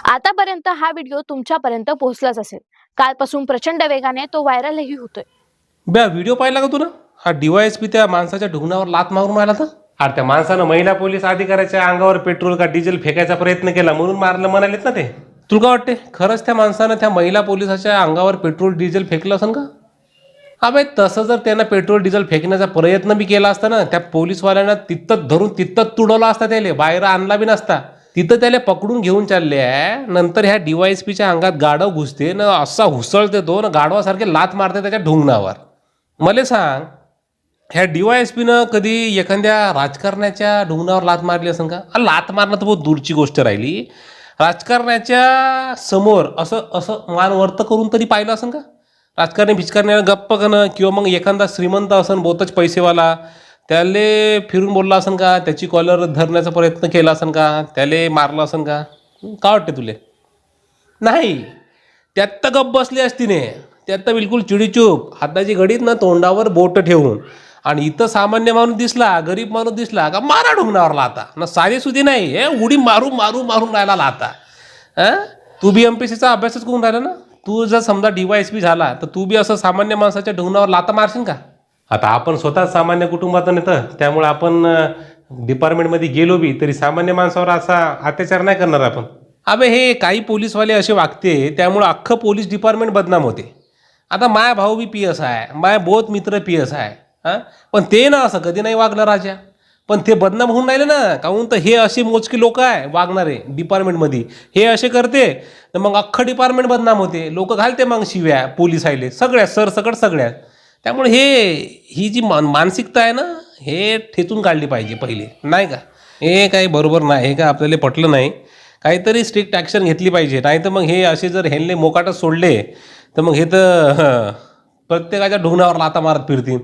आतापर्यंत हा व्हिडिओ तुमच्यापर्यंत पोहोचलाच असेल. कालपासून प्रचंड वेगाने तो व्हायरलही होतोय. बे व्हिडिओ पाहिला का तुला? हा DYSP त्या माणसाच्या ढुंगणावर लात मारून राहिला तर. अरे त्या माणसानं महिला पोलीस अधिकाऱ्याच्या अंगावर पेट्रोल का डिझेल फेकायचा प्रयत्न केला म्हणून मारलं म्हणालेत ना ते. तुला काय वाटते खरंच त्या माणसानं त्या महिला पोलिसाच्या अंगावर पेट्रोल डिझेल फेकलं असेल का? अबे तसं जर त्यानं पेट्रोल डिझेल फेकण्याचा प्रयत्न बी केला असता ना, त्या पोलीसवाल्यांना तिथं धरून तिथं तुडवलं असता, त्याला बाहेर आणला बी नसता. तिथं त्याला पकडून घेऊन चालले आहे. नंतर ह्या DYSPच्या अंगात गाढव घुसते ना, असा हुसळते तो ना, गाढवासारखे लात मारते त्याच्या ढुंगणावर. मला सांग, ह्या DYSPनं कधी एखाद्या राजकारण्याच्या ढुंगणावर लात मारली असेल का? लात मारणं तर बहुत दूरची गोष्ट राहिली. राजकारण्याच्या समोर असं असं मान वर्त करून तरी पाहिलं असेल का? राजकारणी भिजकारण्याला गप्प करणं, किंवा मग एखादा श्रीमंत असन बहुतच पैसेवाला, त्याले फिरून बोलला असन का? त्याची कॉलर धरण्याचा प्रयत्न केला असन का? त्याले मारलं असन का? काय वाटते तुले? नाही, त्यात तर गप्प बसली असती ने. त्यात तर बिलकुल चिडीचूप, हाताची घडीत ना तोंडावर बोट ठेवून. आणि इथं सामान्य माणूस दिसला, गरीब माणूस दिसला का मारा ढुंगणावर लाता ना, साधी सुधी नाही, हे उडी मारू मारू मारून राहिला लाता. तू बी MPSCचा अभ्यासच करून राहिला ना. तू जर समजा DYSP झाला तर तू बी असं सामान्य माणसाच्या ढुंगणावर लाता मारशील का? आता आपण स्वतः सामान्य कुटुंबातून येतं, त्यामुळे आपण डिपार्टमेंटमध्ये गेलो बी तरी सामान्य माणसावर असा अत्याचार नाही करणार आपण. अबे हे काही पोलीसवाले असे वागते, त्यामुळे अख्खं पोलीस डिपार्टमेंट बदनाम होते. आता माया भाऊ बी PS आहे, माया बहुत मित्र PS आहे. पण ते ना असं कधी नाही वागलं राजा. पण ते बदनाम होऊन राहिले ना, काहून तर हे असे मोजके लोक आहे वागणारे डिपार्टमेंटमध्ये. हे असे करते तर मग अख्खं डिपार्टमेंट बदनाम होते. लोक घालते मग शिव्या पोलीस आले सगळ्या सरसकट सगळ्यात. त्यामुळे ही जी मानसिकता आहे ना, हे ठेचून काढली पाहिजे पहिले, नाही का? हे काही बरोबर नाही, हे का आपल्याला पटलं नाही. काहीतरी स्ट्रिक्ट ॲक्शन घेतली पाहिजे. नाही तर मग हे असे जर ह्यांना मोकाटच सोडले तर मग हे तर प्रत्येकाच्या ढुंगणावर लाता मारत फिरतील.